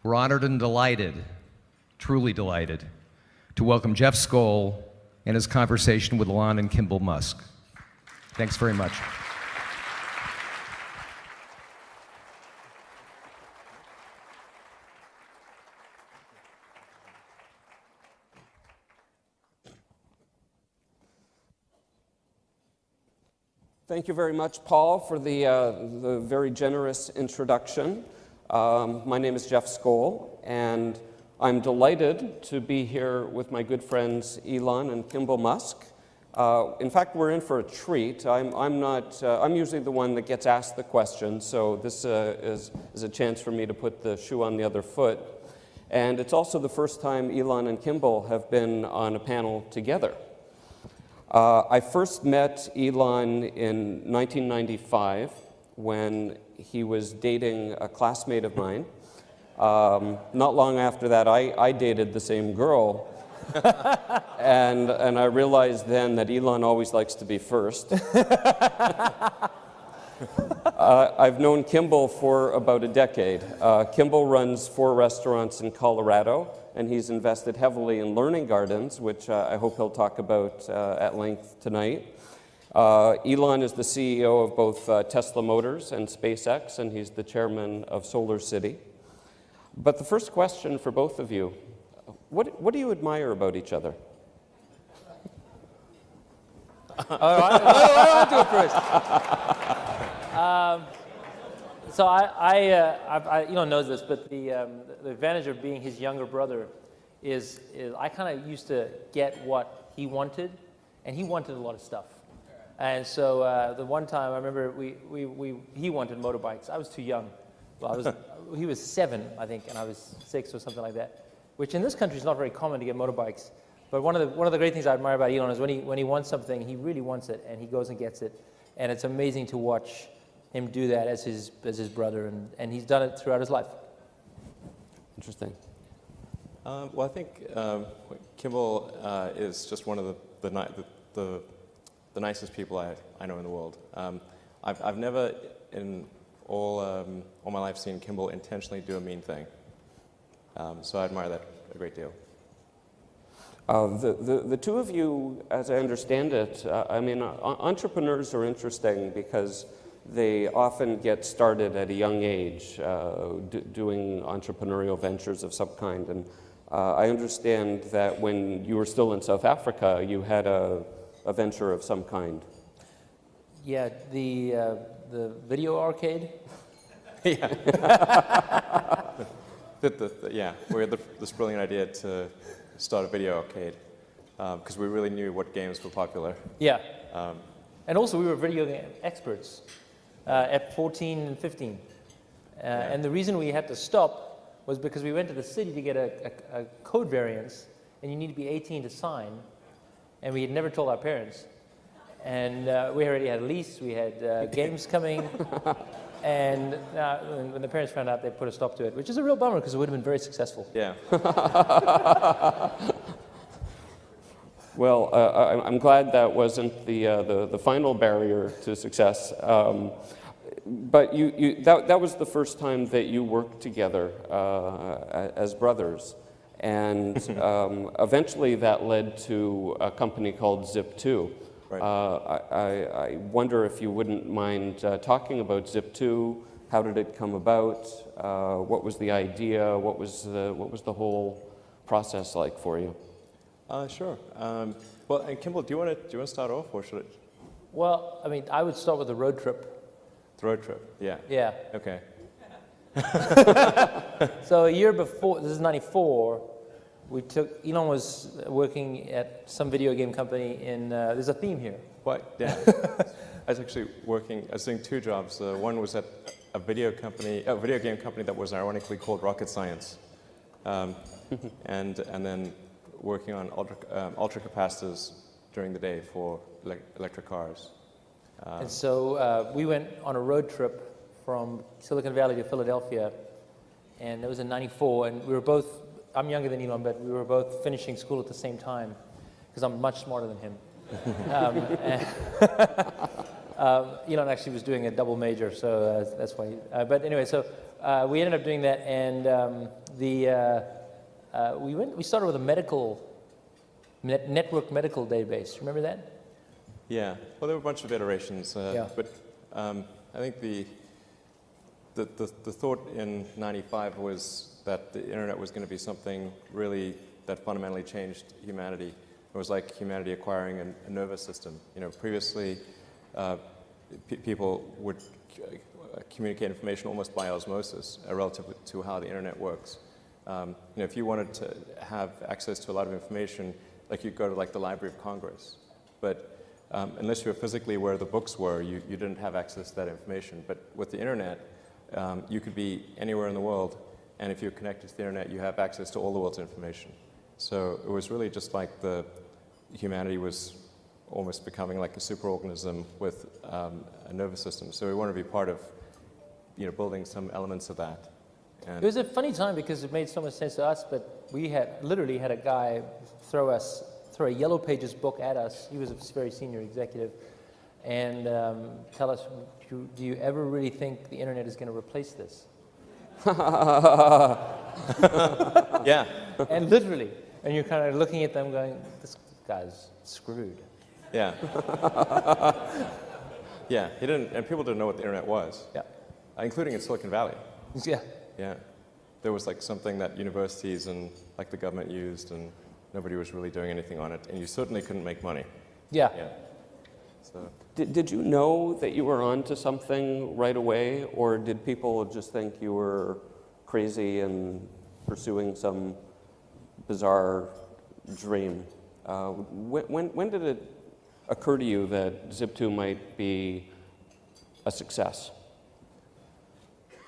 We're honored and delighted, truly delighted, to welcome Jeff Skoll and his conversation with Elon and Kimbal Musk. Thanks very much. Thank you very much, Paul, for the very generous introduction. My name is Jeff Skoll, and I'm delighted to be here with my good friends Elon and Kimbal Musk. In fact, we're in for a treat. I'm usually the one that gets asked the question, so this is a chance for me to put the shoe on the other foot. And it's also the first time Elon and Kimbal have been on a panel together. I first met Elon in 1995 when he was dating a classmate of mine. Not long after that, I dated the same girl. and I realized then that Elon always likes to be first. I've known Kimbal for about a decade. Kimbal runs 4 restaurants in Colorado, and he's invested heavily in learning gardens, which I hope he'll talk about at length tonight. Elon is the CEO of both Tesla Motors and SpaceX, and he's the chairman of Solar City. But the first question for both of you, what do you admire about each other? I'll do it first. So Elon knows this, but the advantage of being his younger brother is I kind of used to get what he wanted, and he wanted a lot of stuff. And so the one time I remember he wanted motorbikes. I was too young. Well, he was 7, I think, and I was 6 or something like that, which in this country is not very common to get motorbikes. But one of the great things I admire about Elon is when he wants something, he really wants it, and he goes and gets it. And it's amazing to watch him do that as his brother, and he's done it throughout his life. Interesting. Well, I think Kimbal is just one of the nicest people I know in the world. I've never in all my life seen Kimbal intentionally do a mean thing. So I admire that a great deal. The two of you, as I understand it, entrepreneurs are interesting because they often get started at a young age doing entrepreneurial ventures of some kind. And I understand that when you were still in South Africa, you had a venture of some kind. Yeah, the video arcade. Yeah. Yeah, we had this brilliant idea to start a video arcade because we really knew what games were popular. Yeah. And also we were video game experts at 14 and 15. Yeah. And the reason we had to stop was because we went to the city to get a code variance, and you need to be 18 to sign, and we had never told our parents. And we already had a lease, we had games coming, and when the parents found out, they put a stop to it, which is a real bummer because it would have been very successful. Yeah. Well, I'm glad that wasn't the final barrier to success. But that was the first time that you worked together as brothers. And eventually that led to a company called Zip2. Right. I wonder if you wouldn't mind talking about Zip2. How did it come about? What was the idea? What was the whole process like for you? Sure. Well, and Kimbal, do you want to start off, or should I? Well, I mean, I would start with the road trip. The road trip. Yeah. Yeah. Okay. So a year before, this is 94, Elon was working at some video game company in, there's a theme here. What? Yeah. I was actually I was doing 2 jobs. One was at a video game company that was ironically called Rocket Science. And then working on ultra capacitors during the day for electric cars. And so we went on a road trip from Silicon Valley to Philadelphia, and it was in 94, and we were both, I'm younger than Elon, but we were both finishing school at the same time, because I'm much smarter than him. Elon actually was doing a double major, so that's why. But anyway, so we ended up doing that, and we started with a network medical database. Remember that? Yeah. Well, there were a bunch of iterations, Yeah. but I think the thought in '95 was that the internet was going to be something really that fundamentally changed humanity. It was like humanity acquiring a nervous system. Previously, people would communicate information almost by osmosis relative to how the internet works. If you wanted to have access to a lot of information, like you'd go to the Library of Congress, but unless you were physically where the books were, you didn't have access to that information. But with the internet, you could be anywhere in the world, and if you're connected to the internet, you have access to all the world's information. So it was really just like humanity was almost becoming like a superorganism with a nervous system. So we want to be part of, building some elements of that. It was a funny time because it made so much sense to us, but we literally had a guy throw a Yellow Pages book at us. He was a very senior executive, and tell us, do you ever really think the internet is going to replace this? Yeah. And literally, and you're kind of looking at them going, this guy's screwed. Yeah. Yeah, he didn't, and people didn't know what the internet was. Yeah. Including in Silicon Valley. Yeah. Yeah. There was something that universities and the government used, and nobody was really doing anything on it, and you certainly couldn't make money. Yeah. Yeah. So. Did you know that you were onto something right away, or did people just think you were crazy and pursuing some bizarre dream? When did it occur to you that Zip2 might be a success?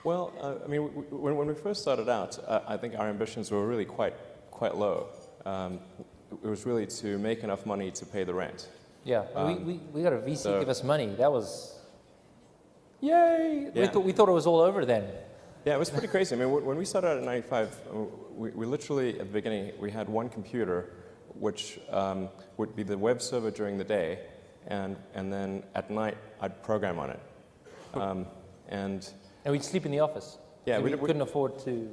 Well, when we first started out, I think our ambitions were really quite low. It was really to make enough money to pay the rent. Yeah. We got a VC give us money. That was, yay! Yeah. We thought it was all over then. Yeah, it was pretty crazy. When we started out in '95, we literally, at the beginning, we had one computer, which would be the web server during the day, and then at night, I'd program on it. And we'd sleep in the office. Yeah, we couldn't afford to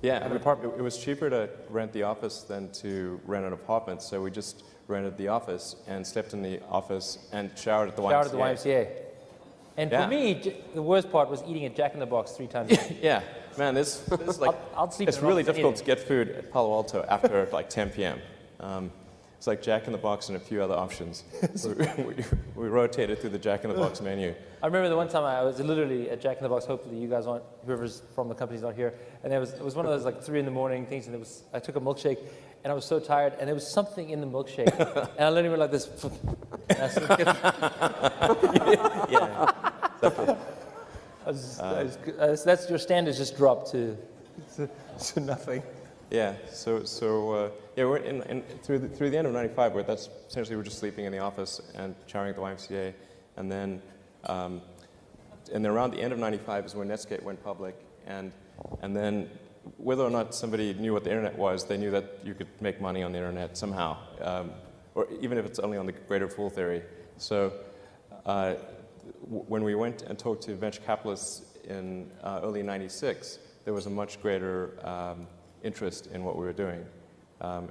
have an apartment. It was cheaper to rent the office than to rent an apartment, so we just rented the office and slept in the office and showered at the YMCA. Showered at the YMCA. And Yeah. for me, the worst part was eating a Jack in the Box 3 times a day. Yeah, man, this I'll sleep in it's an really office difficult anything. to get food at Palo Alto after 10 p.m. It's like Jack in the Box and a few other options. we rotated through the Jack in the Box menu. I remember the one time I was literally at Jack in the Box. Hopefully you guys aren't, whoever's from the company's not here. And it was one of those 3 in the morning things, and I took a milkshake, and I was so tired, and there was something in the milkshake, and I literally went like this. And I said, Yeah. that's your standards just dropped to nothing. Yeah. So we're through the end of '95. That's essentially we're just sleeping in the office and showering at the YMCA, and then around the end of '95 is when Netscape went public, and then whether or not somebody knew what the internet was, they knew that you could make money on the internet somehow, or even if it's only on the greater fool theory. So when we went and talked to venture capitalists in early '96, there was a much greater interest in what we were doing.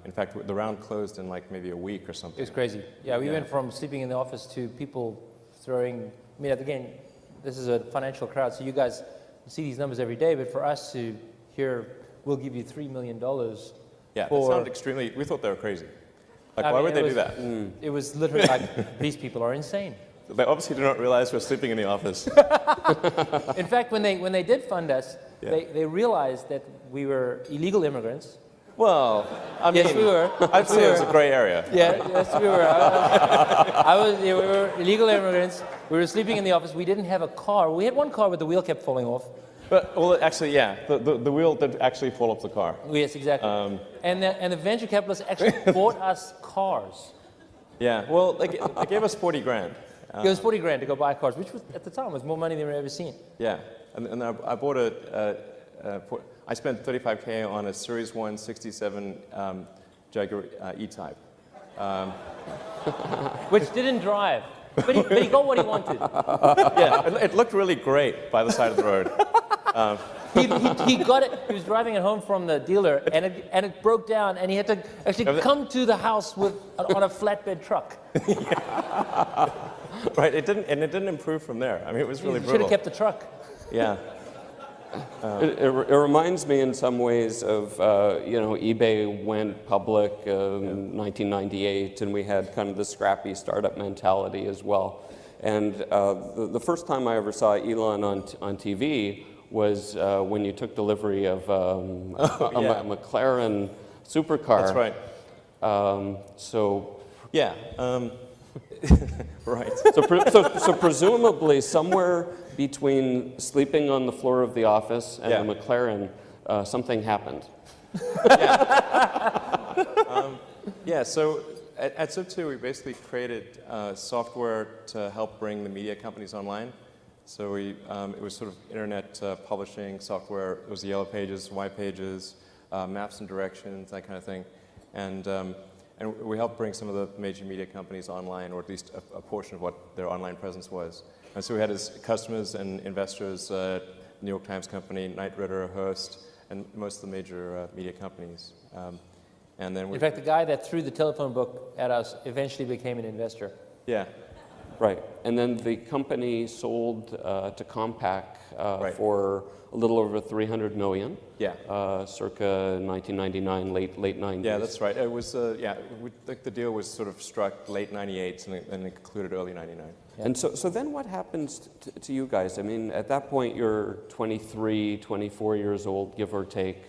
In fact, the round closed in maybe a week or something. It was crazy. Yeah, we Yeah. went from sleeping in the office to people throwing. Again, this is a financial crowd, so you guys see these numbers every day. But for us to hear, we'll give you $3 million. Yeah, it for, sounded extremely. We thought they were crazy. I Why mean, would they it do that? It was literally like, these people are insane. They obviously do not realize we're sleeping in the office. In fact, when they did fund us, Yeah. they realized that we were illegal immigrants. Well, I mean, Yes, we were. I'd say it's a gray area. Yeah, yes, we were. We were illegal immigrants. We were sleeping in the office. We didn't have a car. We had one car, but the wheel kept falling off. Well, actually, yeah, the wheel did actually fall off the car. Yes, exactly. And the venture capitalists actually bought us cars. Yeah, well, they gave us 40 grand. It was 40 grand to go buy cars, which was, at the time was more money than we'd ever seen. Yeah, and I bought I spent $35K on a Series 1 67 Jaguar E-Type. Which didn't drive. But he got what he wanted. Yeah, it looked really great by the side of the road. He got it. He was driving it home from the dealer, and it broke down, and he had to actually come to the house on a flatbed truck. Right, it didn't improve from there. I mean, it was really Should have brutal. kept the truck. Yeah. It reminds me in some ways of, eBay went public in 1998, and we had kind of the scrappy startup mentality as well. And the first time I ever saw Elon on TV was when you took delivery of a McLaren supercar. That's right. So Yeah. Right. So presumably somewhere between sleeping on the floor of the office and Yeah. the McLaren, something happened. Yeah, so at Zip2, we basically created software to help bring the media companies online. So it was sort of internet publishing software. It was the yellow pages, white pages, maps and directions, that kind of thing. And we helped bring some of the major media companies online, or at least a portion of what their online presence was. And so we had as customers and investors, New York Times Company, Knight Ridder, Hearst, and most of the major media companies. And then In fact, the guy that threw the telephone book at us eventually became an investor. yeah, Right. And then the company sold to Compaq Right. for a little over 300 million. yeah. Circa 1999, late 90s. Yeah, that's right. It was, the deal was sort of struck late 98 and it concluded early 99. And so then what happens to you guys? I mean, at that point, you're 23, 24 years old, give or take,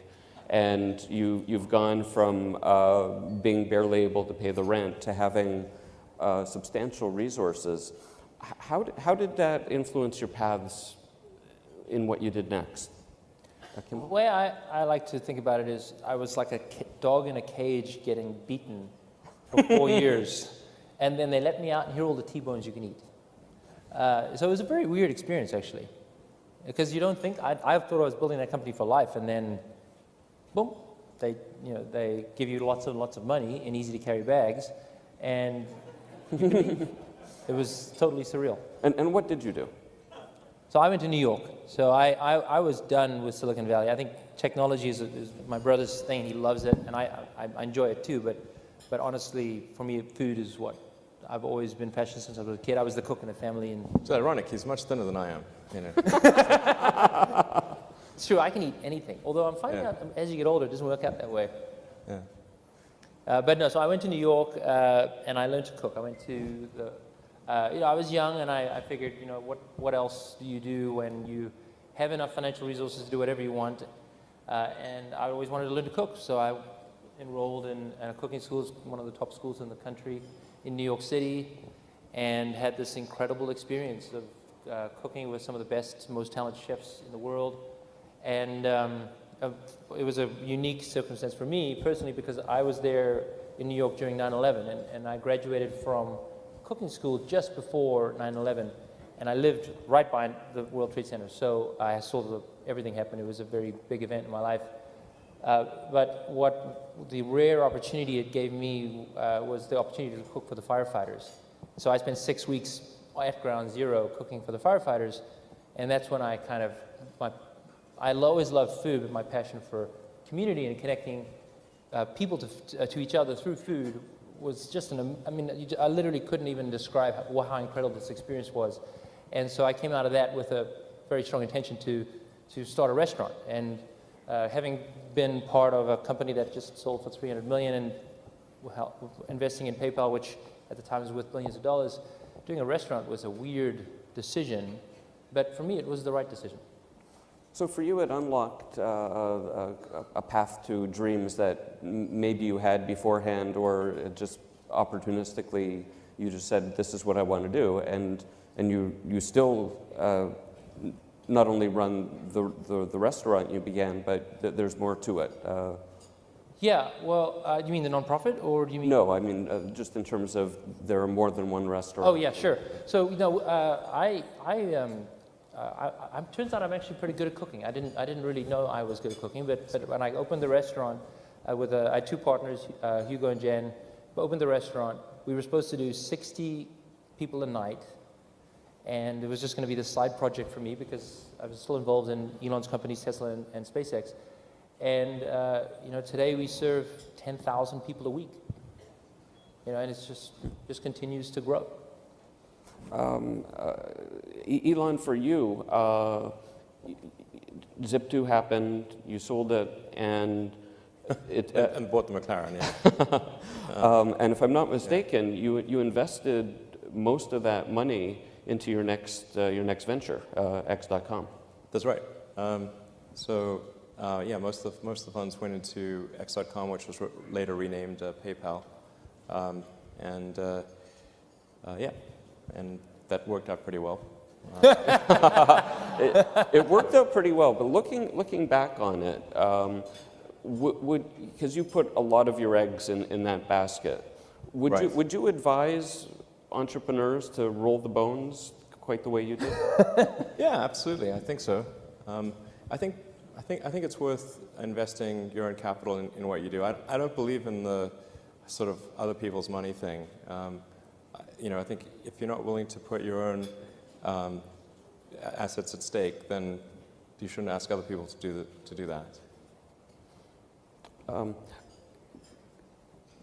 and you've gone from being barely able to pay the rent to having substantial resources. How did that influence your paths in what you did next? The way I like to think about it is I was like a dog in a cage getting beaten for 4 years, and then they let me out and here are all the T-bones you can eat. So it was a very weird experience, actually, because you don't think, I thought I was building that company for life, and then, boom, they give you lots and lots of money in easy-to-carry bags, and you can leave. It was totally surreal. And what did you do? So I went to New York. So I was done with Silicon Valley. I think technology is my brother's thing. He loves it, and I enjoy it too. But honestly, for me, food is what I've always been passionate since I was a kid. I was the cook in the family, and It's ironic, he's much thinner than I am. You know. it's true. I can eat anything. Although I'm finding out as you get older, it doesn't work out that way. Yeah. But no. So I went to New York, and I learned to cook. I went to the I was young, and I figured, what else do you do when you have enough financial resources to do whatever you want? And I always wanted to learn to cook, so I enrolled in a cooking school, one of the top schools in the country in New York City, and had this incredible experience of cooking with some of the best, most talented chefs in the world. And it was a unique circumstance for me personally, because I was there in New York during 9/11, and I graduated from cooking school just before 9/11, and I lived right by the World Trade Center, so I saw everything happen. It was a very big event in my life. But what the rare opportunity it gave me was the opportunity to cook for the firefighters. So I spent 6 weeks at ground zero cooking for the firefighters, and that's when I I always loved food, but my passion for community and connecting people to each other through food was just I literally couldn't even describe how incredible this experience was. And so I came out of that with a very strong intention to start a restaurant. And having been part of a company that just sold for $300 million and investing in PayPal, which at the time was worth billions of dollars, doing a restaurant was a weird decision, but for me it was the right decision. So for you, it unlocked a path to dreams that maybe you had beforehand, or just opportunistically you just said, this is what I want to do, and you still not only run the restaurant you began, but there's more to it. Yeah, well, you mean the nonprofit, or do you mean? No, I mean just in terms of there are more than one restaurant. Oh yeah, sure. So turns out I'm actually pretty good at cooking. I didn't really know I was good at cooking, but when I opened the restaurant I had two partners, Hugo and Jen, opened the restaurant. We were supposed to do 60 people a night, and it was just going to be this side project for me because I was still involved in Elon's companies, Tesla and SpaceX. And today we serve 10,000 people a week. And it's just continues to grow. Elon, for you, Zip2 happened, you sold it, and it... and bought the McLaren, yeah. And if I'm not mistaken, you invested most of that money into your next venture, X.com. That's right. Most of the funds went into X.com, which was later renamed PayPal. And that worked out pretty well. It worked out pretty well, but looking back on it, because you put a lot of your eggs in that basket, would you advise entrepreneurs to roll the bones quite the way you did? Yeah, absolutely. I think so. I think it's worth investing your own capital in what you do. I don't believe in the sort of other people's money thing. I think if you're not willing to put your own assets at stake, then you shouldn't ask other people to do that.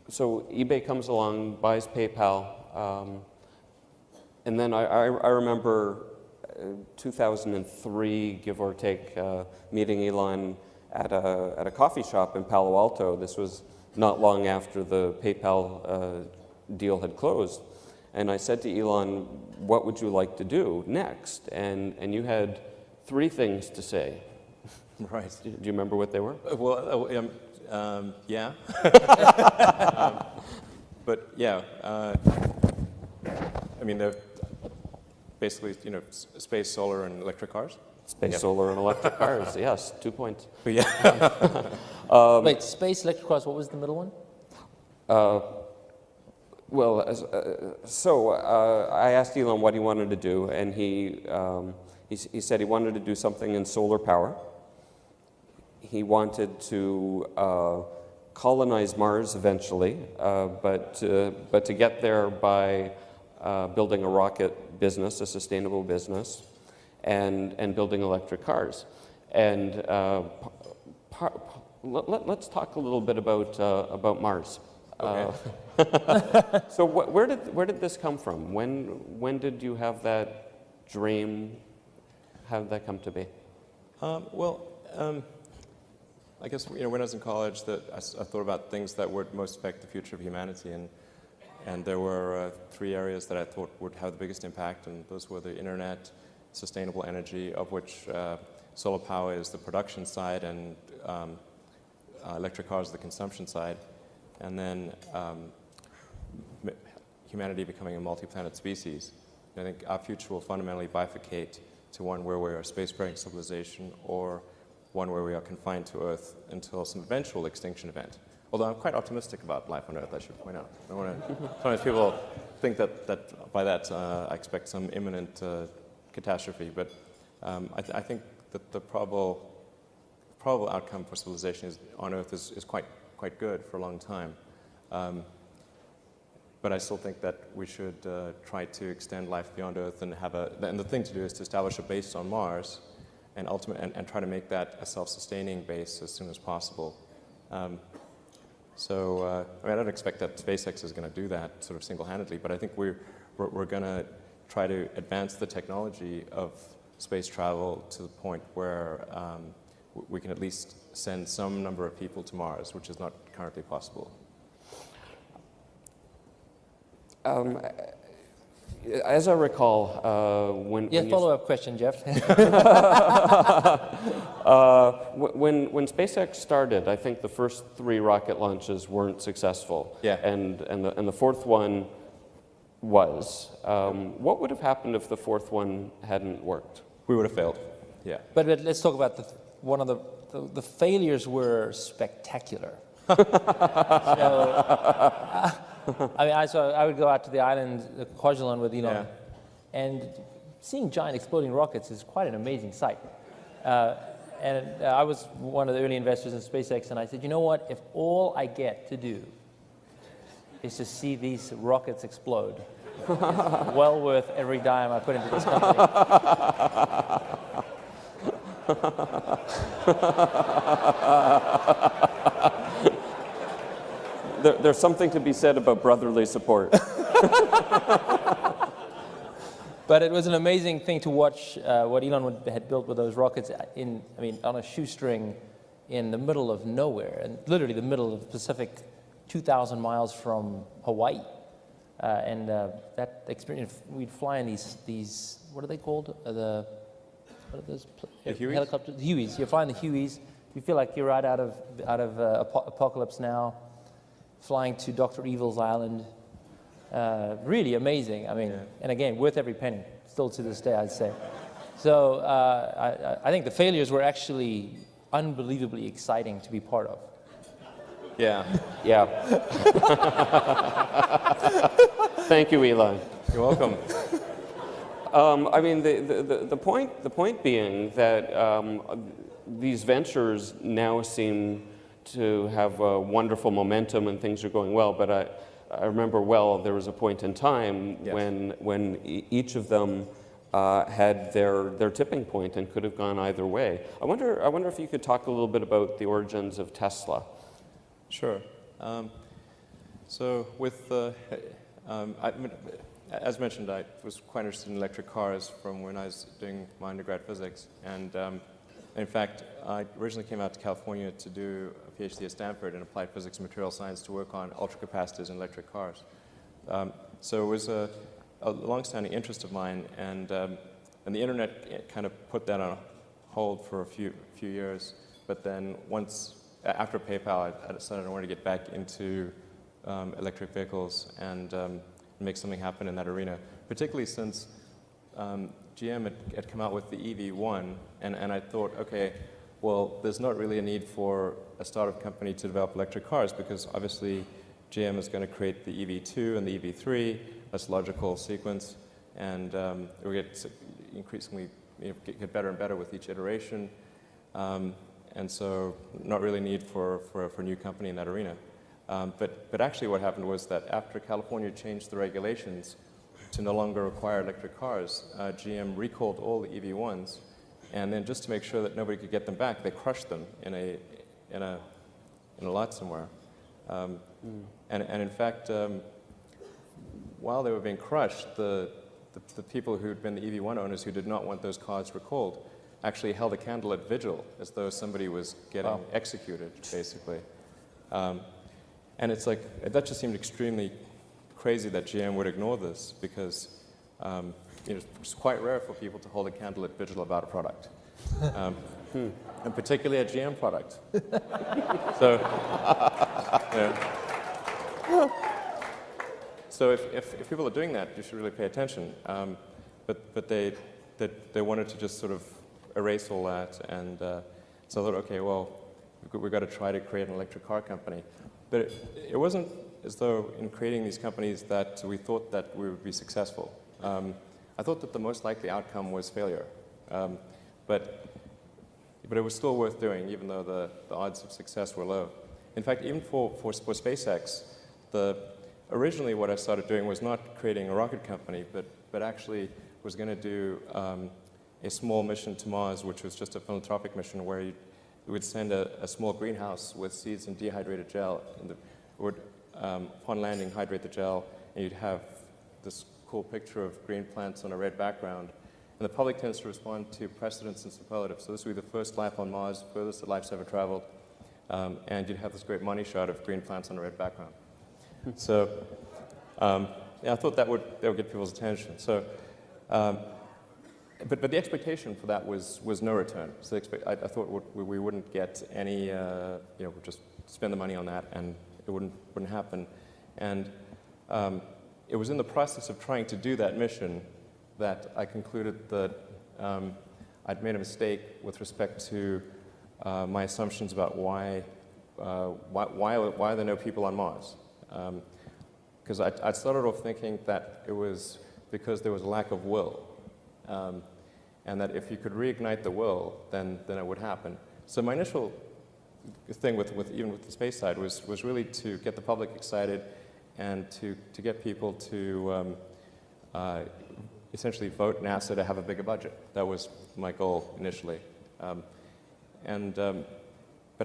So eBay comes along, buys PayPal, and then I remember 2003, give or take, meeting Elon at a coffee shop in Palo Alto. This was not long after the PayPal deal had closed. And I said to Elon, what would you like to do next? And you had 3 things to say. Right. Do you remember what they were? Yeah. But yeah, they're basically, space, solar, and electric cars. Space, solar, and electric cars. Yes, 2 points. Yeah. Wait, space, electric cars, what was the middle one? I asked Elon what he wanted to do, and he said he wanted to do something in solar power. He wanted to colonize Mars eventually, but to get there by building a rocket business, a sustainable business, and building electric cars. And let's talk a little bit about Mars. Okay. So where did this come from? When did you have that dream? How did that come to be? I guess when I was in college, I thought about things that would most affect the future of humanity, and there were 3 areas that I thought would have the biggest impact, and those were the internet, sustainable energy, of which solar power is the production side, and electric cars the consumption side, and then humanity becoming a multi-planet species. And I think our future will fundamentally bifurcate to one where we are a space-faring civilization, or one where we are confined to Earth until some eventual extinction event. Although I'm quite optimistic about life on Earth, I should point out. Sometimes people think that by that I expect some imminent catastrophe, but I think that the probable outcome for civilization on Earth is quite good for a long time. But I still think that we should try to extend life beyond Earth and and the thing to do is to establish a base on Mars, and try to make that a self-sustaining base as soon as possible. I don't expect that SpaceX is going to do that sort of single-handedly, but I think we're going to try to advance the technology of space travel to the point where we can at least send some number of people to Mars, which is not currently possible. As I recall, when follow-up question, Jeff. when SpaceX started, I think the first 3 rocket launches weren't successful. Yeah. And the 4th one was. What would have happened if the 4th one hadn't worked? We would have failed. Yeah. But let's talk about one of the failures were spectacular. I would go out to the island, Kwajalein, with Elon, and seeing giant exploding rockets is quite an amazing sight. I was one of the early investors in SpaceX, and I said, you know what? If all I get to do is to see these rockets explode, It's well worth every dime I put into this company. There's something to be said about brotherly support. But it was an amazing thing to watch what Elon had built with those rockets on a shoestring in the middle of nowhere, and literally the middle of the Pacific, 2,000 miles from Hawaii. That experience, we'd fly in these what are they called? What are those Hueys? helicopters? Hueys. You're flying the Hueys. You feel like you're right out of Apocalypse Now, flying to Dr. Evil's island. Really amazing. I mean, and again, worth every penny. Still to this day, I'd say. So I think the failures were actually unbelievably exciting to be part of. Yeah. Yeah. Thank you, Elon. You're welcome. I mean, the point being that these ventures now seem to have wonderful momentum and things are going well. But I remember well there was a point in time when each of them had their tipping point and could have gone either way. I wonder if you could talk a little bit about the origins of Tesla. Sure. So with as mentioned, I was quite interested in electric cars from when I was doing my undergrad physics. And in fact, I originally came out to California to do a PhD at Stanford in applied physics and material science to work on ultracapacitors in electric cars. So it was a long-standing interest of mine, and the internet kind of put that on hold for a few years. But then after PayPal, I decided I wanted to get back into electric vehicles and make something happen in that arena, particularly since GM had come out with the EV1, and I thought, okay, well, there's not really a need for a startup company to develop electric cars because obviously GM is going to create the EV2 and the EV3. That's a logical sequence, and we get increasingly get better and better with each iteration, and so not really need for a new company in that arena. But actually what happened was that after California changed the regulations to no longer require electric cars, GM recalled all the EV1s, and then just to make sure that nobody could get them back, they crushed them in a lot somewhere. And in fact, while they were being crushed, the people who'd been the EV1 owners who did not want those cars recalled actually held a candle at vigil as though somebody was getting executed, basically. And it's like, that just seemed extremely crazy that GM would ignore this because it's quite rare for people to hold a candle at vigil about a product. And particularly a GM product. So, so if people are doing that, you should really pay attention. But they wanted to just sort of erase all that, and so I thought, okay, well, we've got to try to create an electric car company. But it wasn't as though in creating these companies that we thought that we would be successful. I thought that the most likely outcome was failure. But it was still worth doing, even though the odds of success were low. In fact, even for SpaceX, originally what I started doing was not creating a rocket company, but actually was going to do a small mission to Mars, which was just a philanthropic mission where we would send a small greenhouse with seeds and dehydrated gel, and it would, upon landing, hydrate the gel, and you'd have this cool picture of green plants on a red background. And the public tends to respond to precedents and superlatives. So this would be the first life on Mars, furthest that life's ever traveled, and you'd have this great money shot of green plants on a red background. So yeah, I thought that would get people's attention. So, but the expectation for that was no return. So I thought we wouldn't get any, we'd just spend the money on that and it wouldn't happen. And it was in the process of trying to do that mission that I concluded that I'd made a mistake with respect to my assumptions about why are there no people on Mars. Because I started off thinking that it was because there was a lack of will. And that if you could reignite the will, then it would happen. So my initial thing even with the space side was really to get the public excited and to get people to essentially vote NASA to have a bigger budget. That was my goal initially. But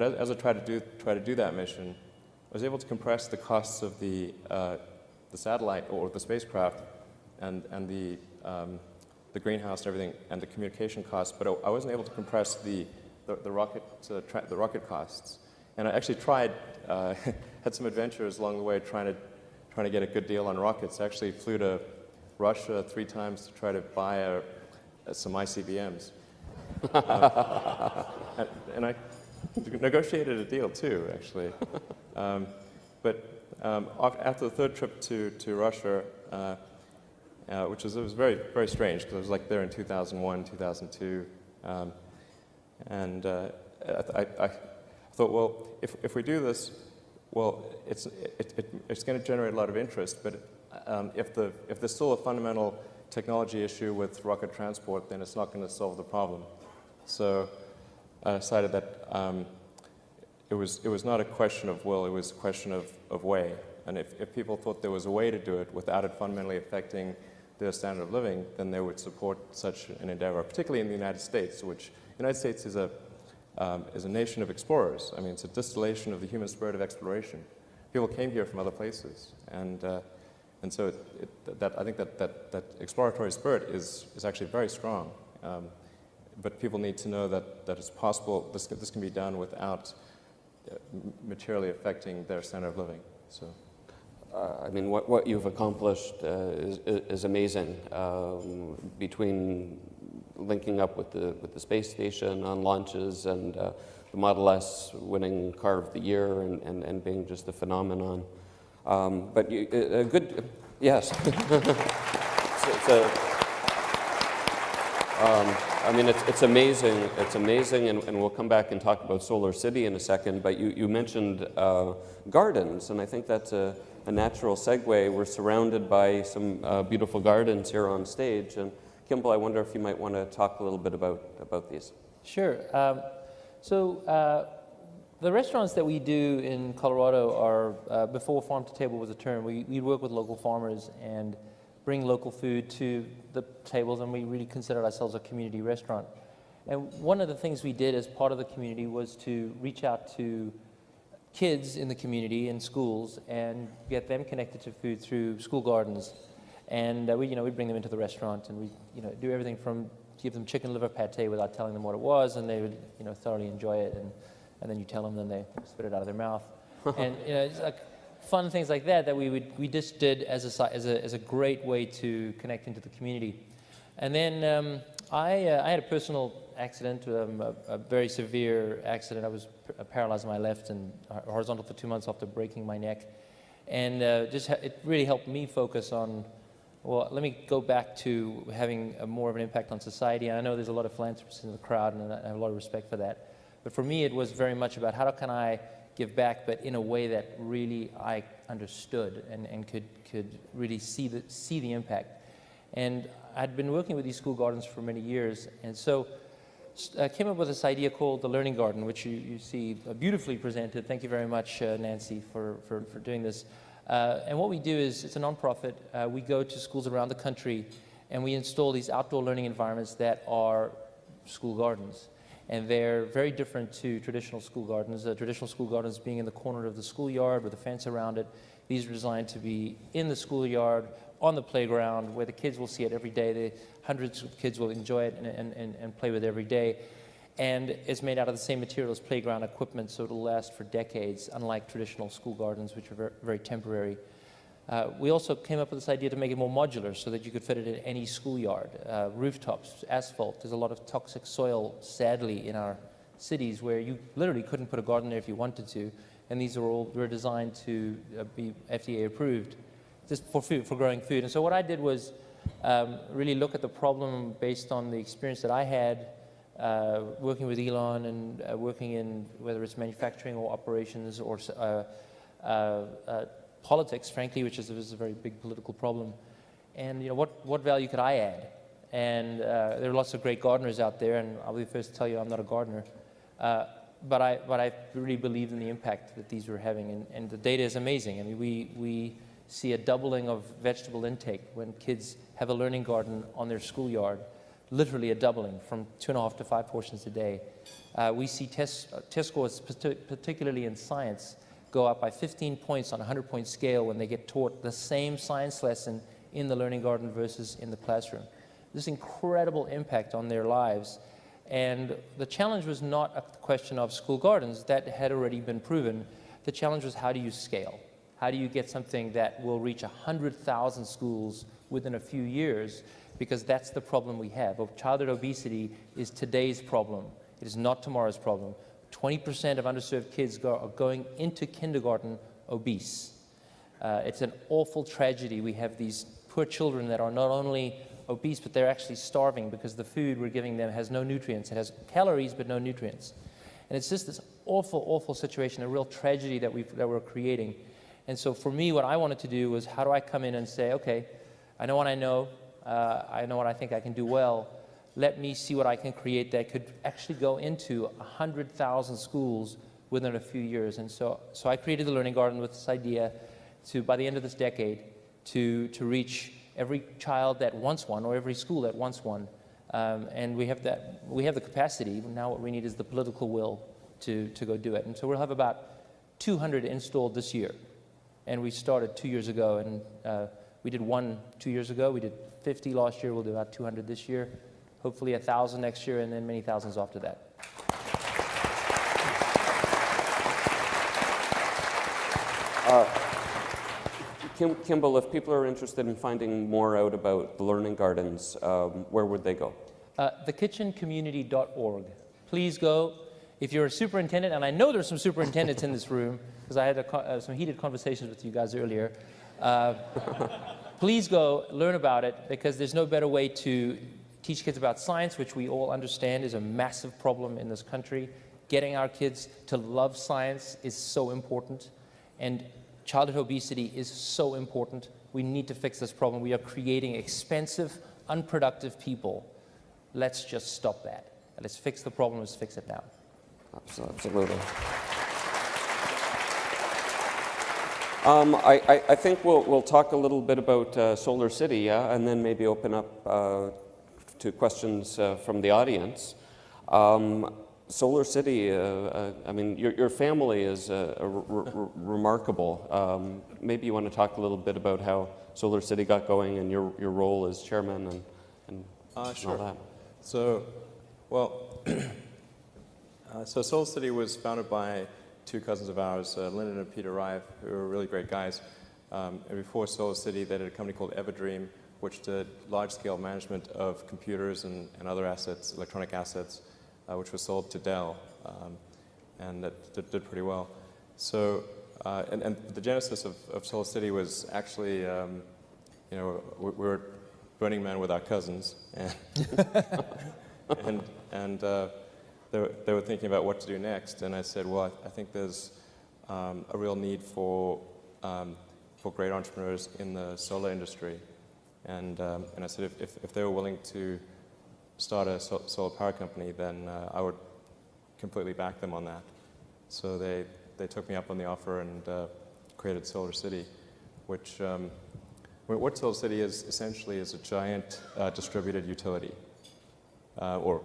as I tried to do that mission, I was able to compress the costs of the satellite or the spacecraft and the greenhouse and everything and the communication costs, but I wasn't able to compress the rocket costs. And I actually tried, had some adventures along the way trying to get a good deal on rockets. I actually flew to Russia 3 times to try to buy some ICBMs. And I negotiated a deal too, actually. But after the 3rd trip to Russia, which was very, very strange because I was like there in 2001, 2002, and I thought, well, if we do this, well, it's going to generate a lot of interest, but if there's still a fundamental technology issue with rocket transport, then it's not going to solve the problem. So I decided that it was not a question of will, it was a question of way. And if people thought there was a way to do it without it fundamentally affecting their standard of living, then they would support such an endeavor, particularly in the United States, which the United States is a nation of explorers. I mean, it's a distillation of the human spirit of exploration. People came here from other places, and so I think that exploratory spirit is actually very strong. But people need to know that it's possible, this can be done without materially affecting their standard of living. So. I mean, what you've accomplished is amazing. Between linking up with the space station on launches and the Model S winning Car of the Year and being just a phenomenon. But a good, yes. I mean, it's amazing. It's amazing, and we'll come back and talk about Solar City in a second. But you mentioned gardens, and I think that's a natural segue. We're surrounded by some beautiful gardens here on stage, and Kimbal, I wonder if you might want to talk a little bit about these. Sure. So the restaurants that we do in Colorado are, before farm to table was a term, we work with local farmers and bring local food to the tables, and we really consider ourselves a community restaurant. And one of the things we did as part of the community was to reach out to kids in the community in schools and get them connected to food through school gardens. And we'd bring them into the restaurant, and we do everything from give them chicken liver pate without telling them what it was, and they would thoroughly enjoy it. And then you tell them, then they spit it out of their mouth. And it's like fun things like that we just did as a great way to connect into the community. And then I had a personal accident, a very severe accident. I was paralyzed on my left and horizontal for 2 months after breaking my neck. And it really helped me focus on, well, let me go back to having more of an impact on society. And I know there's a lot of philanthropists in the crowd, and I have a lot of respect for that. But for me, it was very much about how can I give back, but in a way that really I understood and could really see the impact. And I'd been working with these school gardens for many years, and so I came up with this idea called the Learning Garden, which you see beautifully presented. Thank you very much, Nancy, for doing this. And what we do is, it's a nonprofit. We go to schools around the country, and we install these outdoor learning environments that are school gardens. And they're very different to traditional school gardens. Traditional school gardens being in the corner of the schoolyard with a fence around it. These are designed to be in the schoolyard, on the playground, where the kids will see it every day. Hundreds of kids will enjoy it and play with it every day. And it's made out of the same material as playground equipment, so it'll last for decades, unlike traditional school gardens, which are very, very temporary. We also came up with this idea to make it more modular so that you could fit it in any schoolyard. Rooftops, asphalt. There's a lot of toxic soil, sadly, in our cities where you literally couldn't put a garden there if you wanted to. And these were designed to be FDA approved just for food, for growing food. And so what I did was really look at the problem based on the experience that I had working with Elon and working in whether it's manufacturing or operations or politics, frankly, which is a very big political problem. And what value could I add? And there are lots of great gardeners out there, and I'll be the first to tell you I'm not a gardener. But I really believed in the impact that these were having, and the data is amazing. I mean, we see a doubling of vegetable intake when kids have a learning garden on their schoolyard, literally a doubling from 2.5 to 5 portions a day. We see test scores, particularly in science, go up by 15 points on a 100-point scale when they get taught the same science lesson in the learning garden versus in the classroom. This incredible impact on their lives. And the challenge was not a question of school gardens. That had already been proven. The challenge was, how do you scale? How do you get something that will reach 100,000 schools within a few years? Because that's the problem we have. Childhood obesity is today's problem. It is not tomorrow's problem. 20% of underserved kids are going into kindergarten obese. It's an awful tragedy. We have these poor children that are not only obese, but they're actually starving because the food we're giving them has no nutrients. It has calories, but no nutrients. And it's just this awful, awful situation, a real tragedy that we're creating. And so for me, what I wanted to do was, how do I come in and say, okay, I know what I know what I think I can do well. Let me see what I can create that could actually go into 100,000 schools within a few years. And so I created the Learning Garden with this idea to, by the end of this decade, to reach every child that wants one, or every school that wants one. And we have the capacity. Now what we need is the political will to go do it. And so we'll have about 200 installed this year. And we started 2 years ago, and we did one 2 years ago. We did 50 last year. We'll do about 200 this year. Hopefully 1,000 next year, and then many thousands after that. Kimbal, if people are interested in finding more out about the learning gardens, where would they go? Thekitchencommunity.org. Please go. If you're a superintendent, and I know there's some superintendents in this room, because I had some heated conversations with you guys earlier, please go learn about it, because there's no better way to teach kids about science, which we all understand is a massive problem in this country. Getting our kids to love science is so important, and childhood obesity is so important. We need to fix this problem. We are creating expensive, unproductive people. Let's just stop that. Let's fix the problem. Let's fix it now. Absolutely. I think we'll talk a little bit about Solar City, yeah, and then maybe open up to questions from the audience. Solar City, I mean, your family is remarkable. Maybe you want to talk a little bit about how Solar City got going and your role as chairman and sure. all that. So, well, so Solar City was founded by two cousins of ours, Lyndon and Peter Rive, who are really great guys. And before Solar City, they did a company called Everdream, which did large-scale management of computers and other assets, electronic assets, which was sold to Dell, and that did pretty well. So, and the genesis of Solar City was actually, you know, we were Burning Man with our cousins, and they were thinking about what to do next, and I said, well, I think there's a real need for great entrepreneurs in the solar industry, and I said if they were willing to start a solar power company, then I would completely back them on that. So they took me up on the offer and created Solar City, which what Solar City is essentially is a giant distributed utility. Or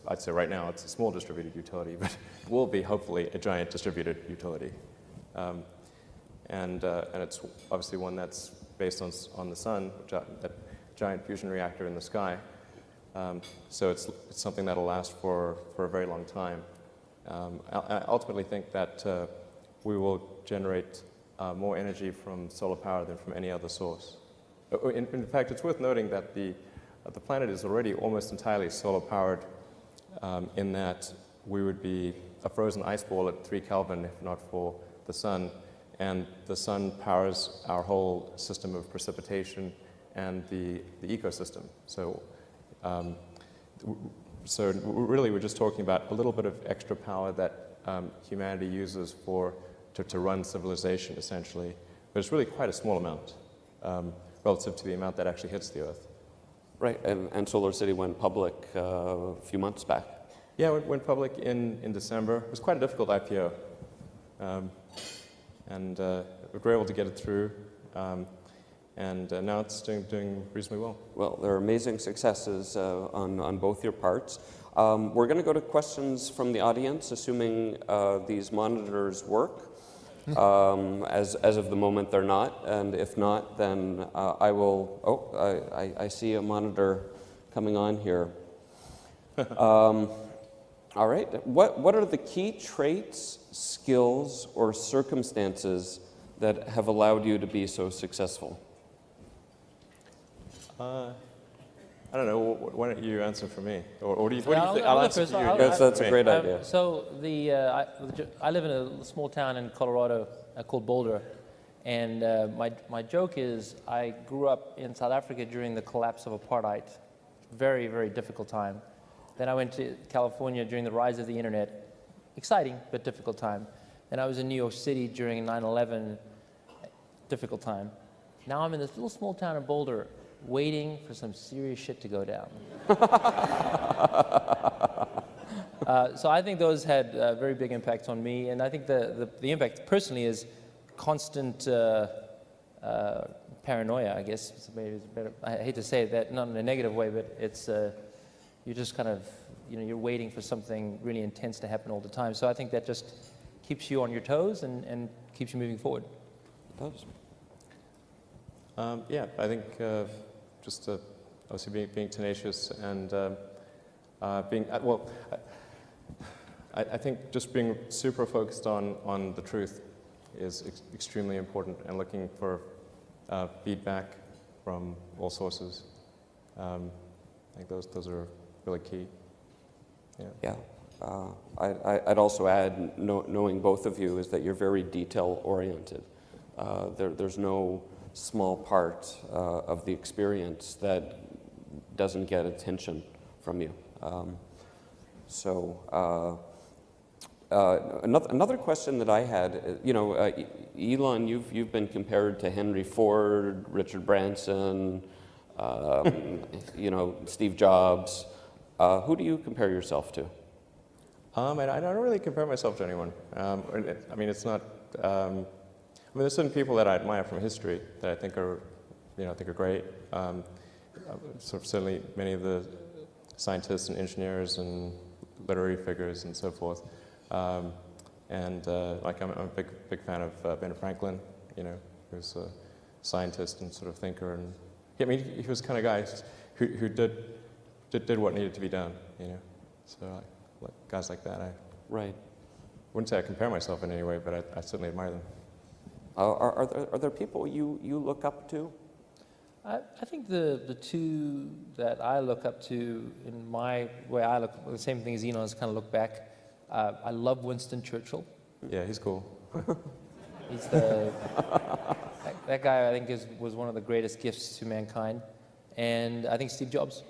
I'd say right now it's a small distributed utility, but it will be hopefully a giant distributed utility. And it's obviously one that's based on the sun, that giant fusion reactor in the sky. So it's something that'll last for a very long time. I ultimately think that we will generate more energy from solar power than from any other source. In fact, it's worth noting that the planet is already almost entirely solar powered, in that we would be a frozen ice ball at 3 Kelvin if not for the sun, and the sun powers our whole system of precipitation and the ecosystem. So really we're just talking about a little bit of extra power that humanity uses to run civilization, essentially. But it's really quite a small amount relative to the amount that actually hits the Earth. Right, and Solar City went public a few months back. Yeah, it went public in December. It was quite a difficult IPO. And we were able to get it through. and now it's doing reasonably well. Well, there are amazing successes on both your parts. We're going to go to questions from the audience, assuming these monitors work. As of the moment, they're not, and if not, then I will. Oh, I see a monitor coming on here. All right. What are the key traits, skills, or circumstances that have allowed you to be so successful? I don't know. Why don't you answer for me, or what do you think? I'll I'll go answer first. for you. That's a great idea. So I live in a small town in Colorado called Boulder, and my joke is I grew up in South Africa during the collapse of apartheid, very, very difficult time. Then I went to California during the rise of the internet, exciting but difficult time. Then I was in New York City during 9/11, difficult time. Now I'm in this little small town in Boulder, waiting for some serious shit to go down. So I think those had very big impacts on me, and I think the impact personally is constant paranoia, I guess. Maybe it's better. I hate to say that, not in a negative way, but it's you're just kind of, you're waiting for something really intense to happen all the time. So I think that just keeps you on your toes and keeps you moving forward. It does. Yeah, I think just obviously being tenacious and being I think just being super focused on the truth is extremely important, and looking for feedback from all sources. I think those are really key. Yeah. I'd also add, knowing both of you, is that you're very detail-oriented. There's no small part of the experience that doesn't get attention from you. Another question that I had, Elon, you've been compared to Henry Ford, Richard Branson, Steve Jobs. Who do you compare yourself to? I don't really compare myself to anyone. I mean, it's not. There's certain people that I admire from history that I think are great. Certainly many of the scientists and engineers and literary figures and so forth. I'm a big fan of Ben Franklin. Who's a scientist and sort of thinker, and he was the kind of guy who did what needed to be done. So guys like that, I wouldn't say I compare myself in any way, but I certainly admire them. Are there people you look up to? I think the two that I look up to in my way, I look the same thing as Elon, is kind of look back. I love Winston Churchill. Yeah, he's cool. He's that guy, I think, was one of the greatest gifts to mankind. And I think Steve Jobs.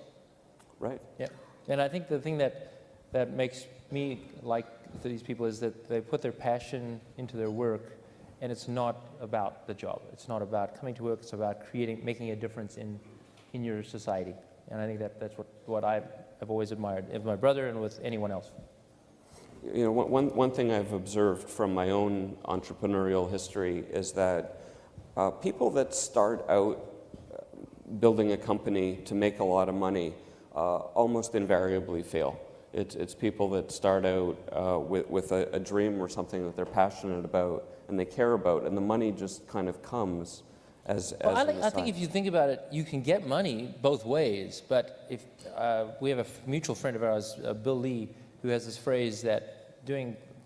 Right. Yeah. And I think the thing that makes me like these people is that they put their passion into their work, and it's not about the job. It's not about coming to work. It's about making a difference in your society. And I think that's what I have always admired of my brother and with anyone else. One thing I've observed from my own entrepreneurial history is that people that start out building a company to make a lot of money almost invariably fail. It's people that start out with a dream or something that they're passionate about and they care about, and the money just kind of comes as I think if you think about it, you can get money both ways. But if we have a mutual friend of ours, Bill Lee, who has this phrase that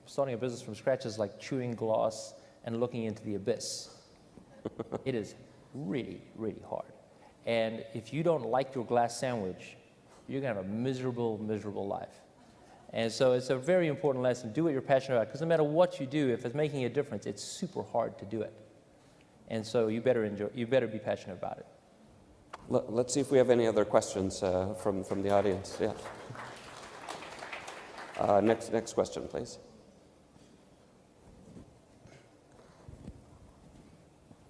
starting a business from scratch is like chewing glass and looking into the abyss. It is really, really hard. And if you don't like your glass sandwich, you're going to have a miserable, miserable life. And so it's a very important lesson. Do what you're passionate about, because no matter what you do, if it's making a difference, it's super hard to do it. And so you better be passionate about it. Let's see if we have any other questions from the audience. Yeah. Next question, please.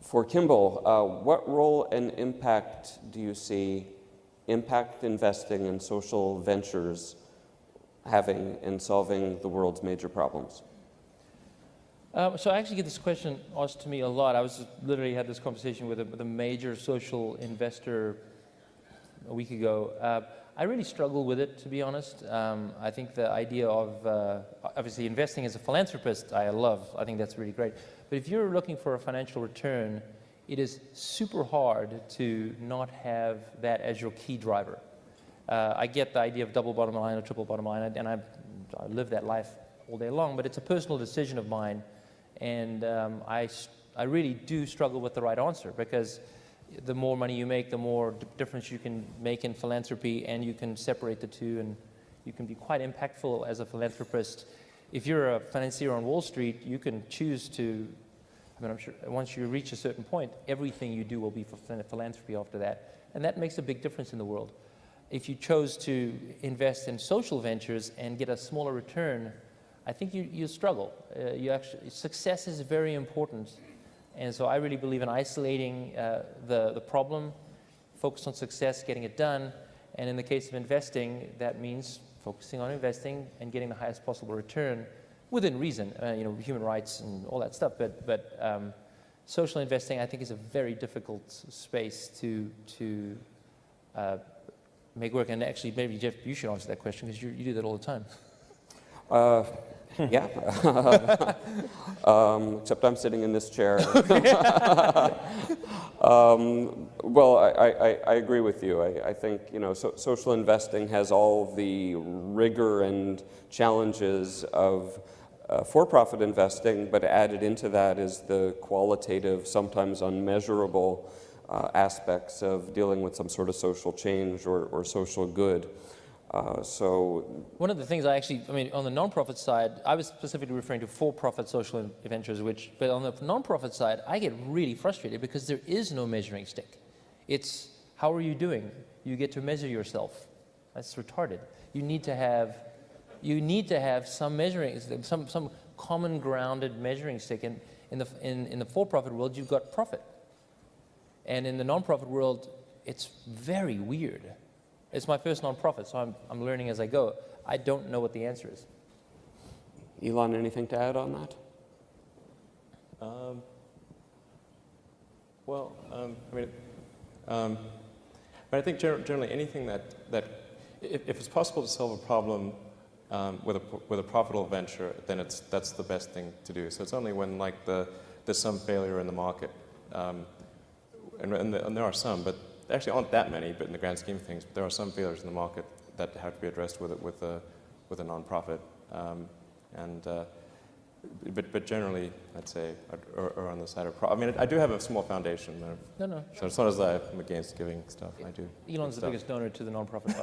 For Kimbal, what role and impact do you see impact investing and social ventures having in solving the world's major problems? So I actually get this question asked to me a lot. I was literally had this conversation with a major social investor a week ago. I really struggle with it, to be honest. I think the idea of, obviously investing as a philanthropist, I love. I think that's really great. But if you're looking for a financial return, it is super hard to not have that as your key driver. I get the idea of double bottom line or triple bottom line, and I live that life all day long, but it's a personal decision of mine. And I really do struggle with the right answer, because the more money you make, the more difference you can make in philanthropy, and you can separate the two, and you can be quite impactful as a philanthropist. If you're a financier on Wall Street, you can choose to, I mean, I'm sure once you reach a certain point, everything you do will be for philanthropy after that. And that makes a big difference in the world. If you chose to invest in social ventures and get a smaller return, I think you struggle. Success is very important. And so I really believe in isolating the problem, focus on success, getting it done. And in the case of investing, that means focusing on investing and getting the highest possible return within reason, human rights and all that stuff. But social investing, I think, is a very difficult space to make work. And actually, maybe, Jeff, you should answer that question, because you do that all the time. Yeah, except I'm sitting in this chair. Well, I agree with you. I think social investing has all the rigor and challenges of for-profit investing, but added into that is the qualitative, sometimes unmeasurable aspects of dealing with some sort of social change or social good. So one of the things on the nonprofit side, I was specifically referring to for-profit social ventures, but on the nonprofit side, I get really frustrated because there is no measuring stick. It's, how are you doing? You get to measure yourself. That's retarded. You need to have some measuring, some common grounded measuring stick. And in the for-profit world, you've got profit. And in the nonprofit world, it's very weird. It's my first nonprofit, so I'm learning as I go. I don't know what the answer is. Elon, anything to add on that? But I think generally anything that if it's possible to solve a problem with a profitable venture, then that's the best thing to do. So it's only when there's some failure in the market, and there are some, but there actually aren't that many, but in the grand scheme of things, there are some failures in the market that have to be addressed with a nonprofit. But generally, I'd say, or on the side of I do have a small foundation. No. So it's not as though I'm against giving stuff. I do. Elon's the biggest donor to the nonprofit.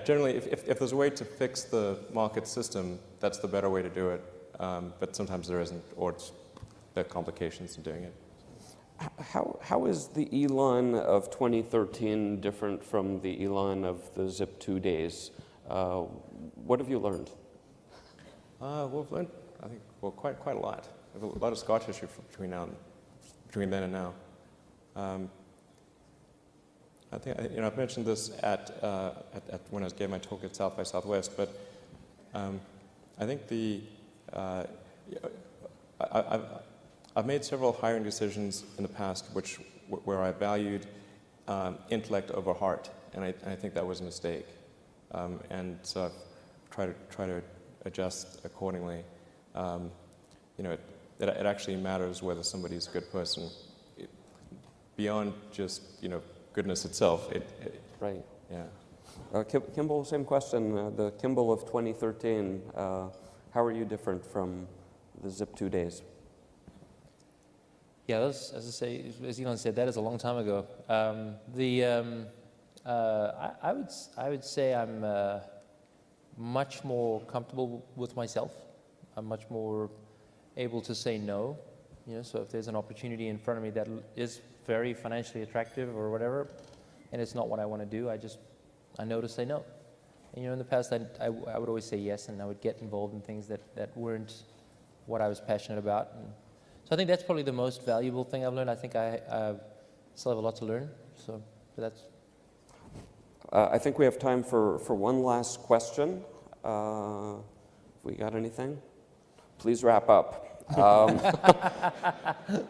Generally, if there's a way to fix the market system, that's the better way to do it. But sometimes there isn't, or there are complications in doing it. How is the Elon of 2013 different from the Elon of the Zip2 days? What have you learned? Well, I've learned, I think, quite a lot. There's a lot of scar tissue between then and now. I think I've mentioned this at when I gave my talk at South by Southwest, but I think I've made several hiring decisions in the past where I valued intellect over heart, and I think that was a mistake. And so I've tried to adjust accordingly. It actually matters whether somebody's a good person beyond just goodness itself. Right. Yeah. Kimbal, same question. The Kimbal of 2013. How are you different from the Zip2 days? Yeah, as Elon said, that is a long time ago. I would say I'm much more comfortable with myself. I'm much more able to say no. So if there's an opportunity in front of me that is very financially attractive or whatever, and it's not what I want to do, I know to say no. And in the past, I would always say yes, and I would get involved in things that weren't what I was passionate about. So I think that's probably the most valuable thing I've learned. I think I still have a lot to learn. So that's. I think we have time for one last question we got anything? Please wrap up.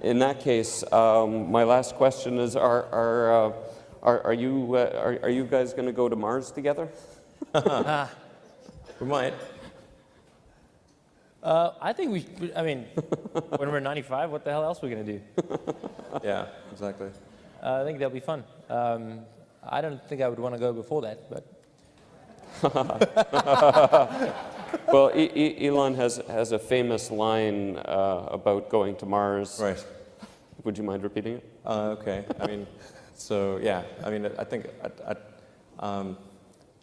In that case, my last question is: Are you guys going to go to Mars together? We might. I think we. I mean, when we're 95, what the hell else are we gonna do? Yeah, exactly. I think that'll be fun. I don't think I would want to go before that, but. Well, Elon has a famous line about going to Mars. Right. Would you mind repeating it? Okay. I mean, so yeah. I mean, I think I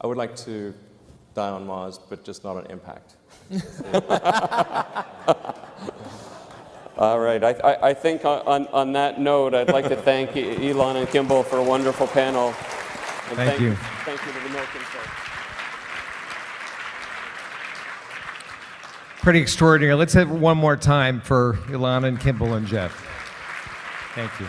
would like to die on Mars, but just not on impact. All right. I think on that note, I'd like to thank Elon and Kimbal for a wonderful panel. And Thank you. Thank you to the Milken folks. Pretty extraordinary. Let's have it one more time for Ilana and Kimbal and Jeff. Thank you.